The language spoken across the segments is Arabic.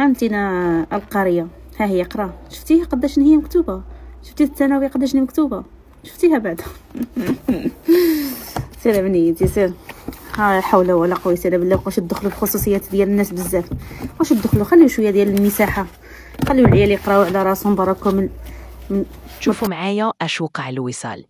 عندنا القريه، ها هي قرا. شفتيها قداش هي مكتوبه؟ شفتي الثانويه قداش مكتوبه؟ شفتيها بعد؟ سير بنيتي سير. لا حول ولا قوه الا بالله. واش تدخلوا في الخصوصيات ديال الناس بزاف؟ واش تدخلوا؟ خليو شويه ديال المساحه، خليو العيال يقراو على راسهم بركم. شوفوا معايا اش وقع الوصال.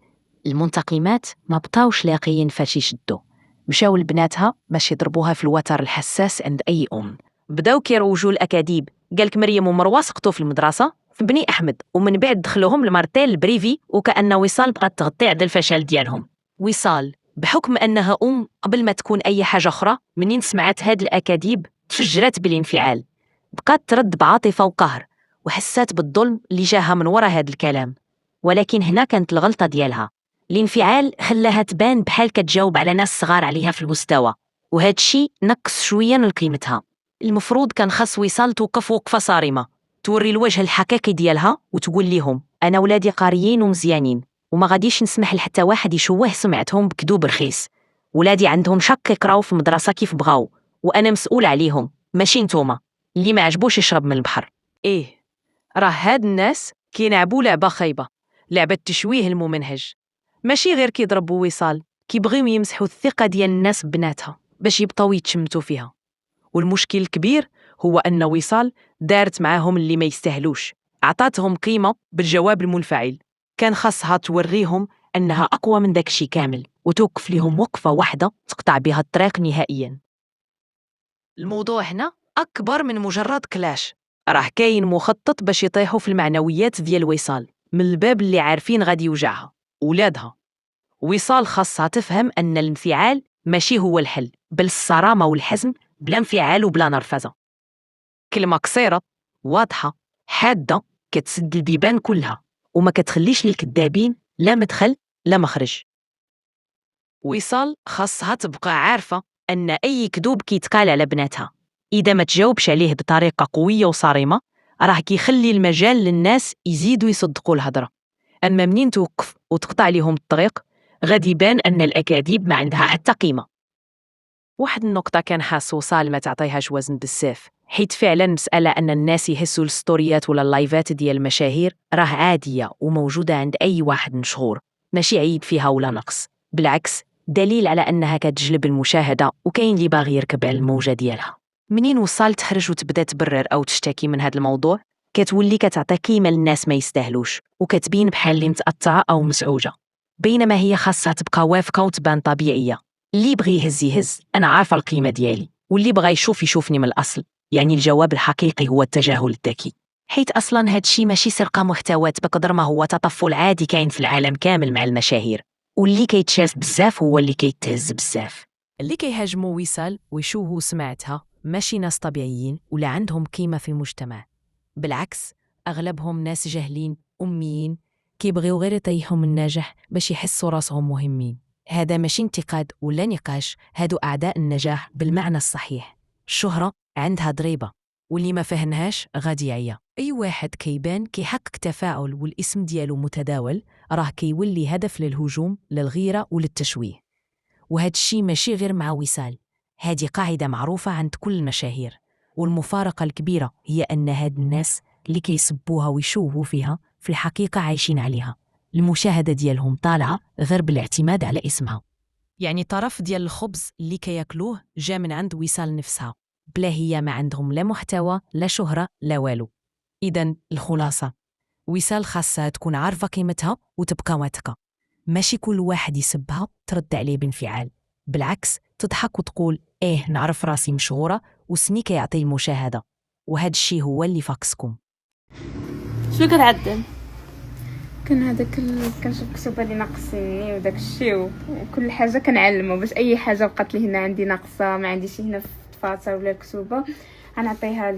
المنتقمات ما بقاوش لاقيين فاش يشدوا، مشاو لبناتها باش يضربوها في الوتر الحساس عند اي ام. بداو كيروجوا الاكاذيب، قالك مريم ومروه سقطوا في المدرسه في بني احمد، ومن بعد دخلوهم لمارتيل البريفي، وكأن وصال بغات تغطي على الفشل ديالهم. وصال بحكم انها قبل ما تكون اي حاجه اخرى، منين سمعت هاد الاكاذيب تفجرت بالانفعال، بقات ترد بعاطفه وقهر، وحسات بالظلم اللي جاها من وراء هاد الكلام. ولكن هنا كانت الغلطه ديالها. الانفعال خلاها تبان بحال كتجاوب على ناس صغار عليها في المستوى، وهذا الشيء نقص شويه من قيمتها. المفروض كان خاص وصال توقف وقفه صارمه، توري الوجه الحقيقي ديالها وتقول لهم انا ولادي قاريين ومزيانين، وما غاديش نسمح لحتى واحد يشوه سمعتهم بكذوب رخيص. ولادي عندهم شق يقراو في المدرسه كيف بغاو، وانا مسؤول عليهم ماشي نتوما اللي ما عجبوش يشرب من البحر. راه هاد الناس كيلعبوا لعبه خايبه، لعبه تشويه الممنهج. ماشي غير كيضربوا وصال، كيبغيو يمسحوا الثقه ديال الناس ببناتها باش يبقاو يتشمتوا فيها. والمشكل الكبير هو ان وصال دارت معاهم اللي ما يستاهلوش، عطاتهم قيمه بالجواب المنفعل. كان خاصها توريهم انها اقوى من داكشي كامل، وتوقف لهم وقفه واحده تقطع بها الطريق نهائيا. الموضوع هنا اكبر من مجرد كلاش، راه كاين مخطط باش يطيحوا في المعنويات ديال وصال من الباب اللي عارفين غادي يوجعها ولادها. وصال خاصها تفهم ان الانفعال ماشي هو الحل، بل الصرامه والحزم بلا انفعال وبلا نرفزه. كلمه قصيره واضحه حاده كتسد البيبان كلها، وما كتخليش للكذابين لا مدخل لا مخرج. وصال خاصها تبقى عارفه ان اي كذوب كيتقال على بناتها اذا ما تجاوبش عليه بطريقه قويه وصارمه، راه كيخلي المجال للناس يزيدوا يصدقوا الهضره. اما منين توقف وتقطع لهم الطريق، غادي يبان ان الاكاذيب ما عندها حتى قيمه. واحد النقطه كان حاس وصال ما تعطيهاش وزن بزاف، حيت فعلا مساله ان الناس يحسوا الستوريات ولا اللايفات ديال المشاهير راه عاديه وموجوده عند اي واحد مشهور، ماشي عيب فيها ولا نقص، بالعكس دليل على انها كتجلب المشاهده وكاين اللي باغي يركب على الموجه ديالها. منين وصال تخرج وتبدا تبرر او تشتكي من هذا الموضوع، كتولي كتعطي قيمه للناس ما يستاهلوش، وكتبين بحال اللي متاثره او مزعوجه، بينما هي خاصها تبقى واثقه وتبان طبيعيه. اللي بغي يهز يهز، انا عارفه القيمه ديالي، واللي بغى يشوف يشوفني من الاصل. يعني الجواب الحقيقي هو التجاهل الذكي، حيت اصلا هادشي ماشي سرقه محتويات بقدر ما هو تطفل عادي كاين في العالم كامل مع المشاهير، واللي كيتشاف بزاف هو اللي كيتهز بزاف. اللي كيهاجموا وصال ويشوهوا سمعتها ماشي ناس طبيعيين ولا عندهم قيمه في المجتمع، بالعكس اغلبهم ناس جاهلين اميين كيبغيو غير يطيحوا من النجاح باش يحسوا راسهم مهمين. هذا ماشي انتقاد ولا نقاش، هادو اعداء النجاح بالمعنى الصحيح. الشهره عندها ضريبه، واللي ما فهمهاش غادي يعيا. اي واحد كيبان كيحقق تفاعل والاسم ديالو متداول، راه كيولي هدف للهجوم للغيره وللتشويه. وهذا الشيء ماشي غير مع وصال، هذه قاعده معروفه عند كل المشاهير. والمفارقه الكبيره هي ان هاد الناس اللي كيسبوها ويشوهوا فيها في الحقيقه عايشين عليها، المشاهده ديالهم طالعه غير بالاعتماد على اسمها. يعني طرف ديال الخبز اللي كياكلوه جا من عند وصال نفسها، بلا هي ما عندهم لا محتوى لا شهرة لا والو. إذن الخلاصة، وصال خاصها تكون عارفة قيمتها وتبقى واثقة. ماشي كل واحد يسبها ترد عليه بانفعال، بالعكس تضحك وتقول نعرف راسي مشهورة وسني كيعطي المشاهدة، وهذا الشيء هو اللي فاقسكم. شنو كتعدل؟ كان هذاك كنشوف كتب اللي ناقصني وداك الشيء، وكل حاجه كنعلمه باش اي حاجه بقات لي هنا عندي ناقصه ما عنديش هنا في الدفاتر ولا الكتوبه غنعطيها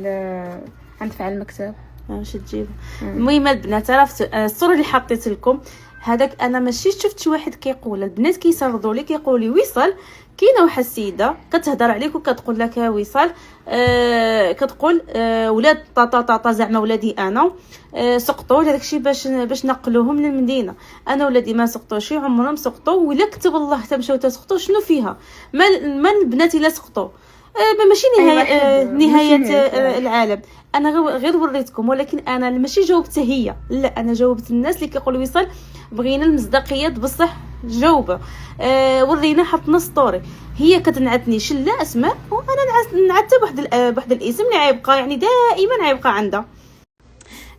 غندفع المكتب واش تجيب. المهم البنات عرفت الصوره اللي حطيت لكم هذاك، انا ماشي شفت شي واحد كيقول، البنات كيسردوا لي كيقولوا لي وصال كاينه واحد السيده كتهضر عليك وكتقول لك وصال كتقول ولاد طاطا طاطا زعما ولادي انا سقطوا هذاك الشيء باش نقلوهم للمدينه. انا ولادي ما سقطوش، عمرهم سقطوا، ولا كتب الله تمشاو تسقطوا شنو فيها؟ ما البنات الا سقطوا ماشي نهايه ماشي نهايه نهاية. العالم. انا غير وريتكم، ولكن انا ماشي جاوبت هي، لا انا جاوبت الناس اللي كيقولوا وصل بغينا المصداقيه بصح جاوبه. ورينا حطنا ستوري، هي كتنعتني شله اسماء وانا نعتها بواحد الاسم اللي غيبقى يعني دائما غيبقى عندها.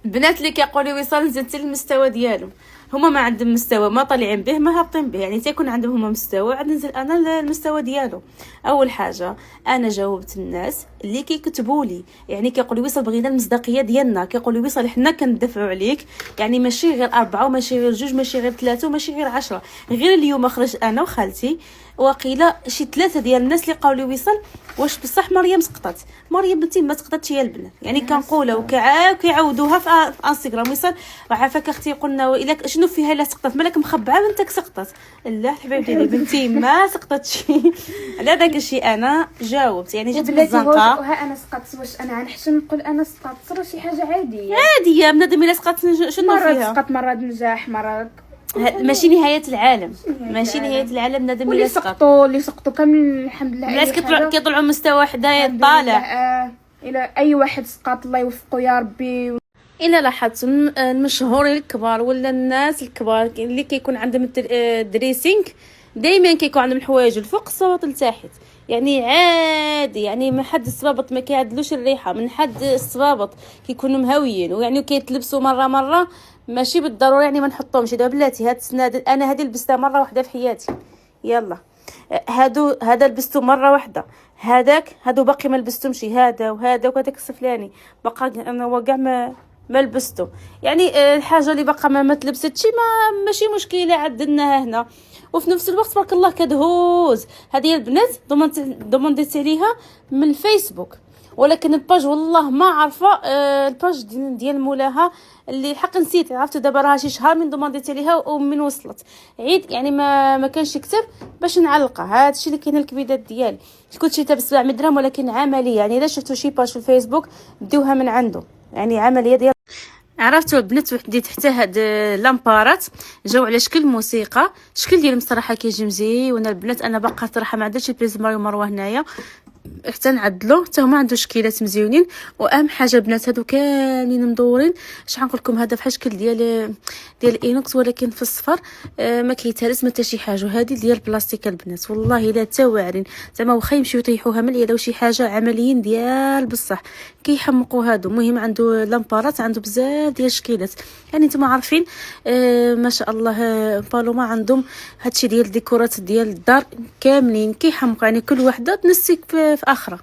البنات اللي كيقولوا وصل نزلت للمستوى ديالهم، هما ما عندهم مستوى، ما طالعين به ما هابطين به، يعني تيكون عندهم هما مستوى عاد ننزل انا المستوى ديالو. اول حاجه انا جاوبت الناس اللي كيكتبوا لي، يعني كيقولوا وصل بغينا المصداقيه ديالنا، كيقولوا وصل حنا كندافعوا عليك، يعني ماشي غير 4 وماشي غير 2 ماشي غير 3 وماشي غير 10. غير اليوم خرج انا وخالتي وقيله شي 3 ديال الناس اللي قالوا وصل واش بصح مريم سقطت. مريم بنتي ما سقطتش هي البنات، يعني كنقولها وكيعاودوها في انستغرام وصل عافاك اختي قلنا الا شنو فيها الا سقطت مالك مخبعه بنتك سقطت. لا حبيبتي ديالي بنتي ما سقطتش. على داك الشيء انا جاوبت، يعني جات بالزنقه. وها انا سقطت، واش انا غنحشم نقول انا سقطت؟ راه شي حاجه عاديه. عاديه بنادم الا سقطت شنو مرات فيها؟ سقط مرات نجاح مرات ماشي نهايه العالم، ماشي نهايه العالم بنادم الا واللي سقط. اللي سقطوا كامل الحمد لله. الناس كيطلعوا مستوى حدايا طالع. الى اي واحد سقط الله يوفقه يا ربي. الا لاحظت المشهورين الكبار ولا الناس الكبار اللي كيكون عندهم الدريسينغ دائما كيكون عندهم الحوايج الفوق الصوت لتحت، يعني عادي، يعني من حد الصبابط ما كيعدلوش الريحه، من حد الصبابط كيكونوا مهويين ويعني كيتلبسوا مره ماشي بالضروره يعني ما نحطهمش. دابا بلاتي هاد السنادل انا هذه لبستها مره واحده في حياتي، يلا هذا لبسته مره واحده، هادو باقي ما لبستهمش، هذا وهذاك السفلاني باقي انا وكاع ما لبسته. يعني الحاجه اللي باقا ما تلبستش ماشي مشكله عدلناها هنا، وفي نفس الوقت تبارك الله كدهوز. هذه البنات ضمنت عليها من الفيسبوك، ولكن الباج والله ما عارفه الباج ديال مولاها اللي الحق نسيت، عرفت دابا راه شي شهر من ضمنت عليها ومن وصلت عيد، يعني ما كانش يكتب باش نعلقها. هذا الشيء اللي كاين الكبيدات ديالي كنت شريتها ب700 درهم، ولكن عمليه يعني الا شفتوا شي باج في الفيسبوك ديوها من عنده، يعني عمليه ديال. عرفتوا البنات وحديت حتى هاد لامبارات جاو على شكل موسيقى، شكل ديالهم صراحه كيجي مزيان. وانا البنات انا باقا صراحه ما عندهاش البليز ماريو مروه هنايا حتى نعدلو حتى هما عنده شكيلات مزيونين. واهم حاجه بنات هادو كاملين مدورين، شحال نقول لكم هذا بحال شكل ديال الاينوكس ولكن في الصفر، ما كيتهرس ما حتى شي حاجه. وهذه ديال البلاستيك البنات والله الا تا واعرين زعما واخا يمشيو يطيحوها من اليد وشي حاجه عمليين ديال بصح كيحمقوا هادو. المهم عنده لامبارات عنده بزاف ديال الشكيلات، يعني نتوما عارفين ما شاء الله بالوما عندهم هادشي ديال الديكورات ديال الدار كاملين كيحمقوا، يعني كل وحده تنسيك في اخرى.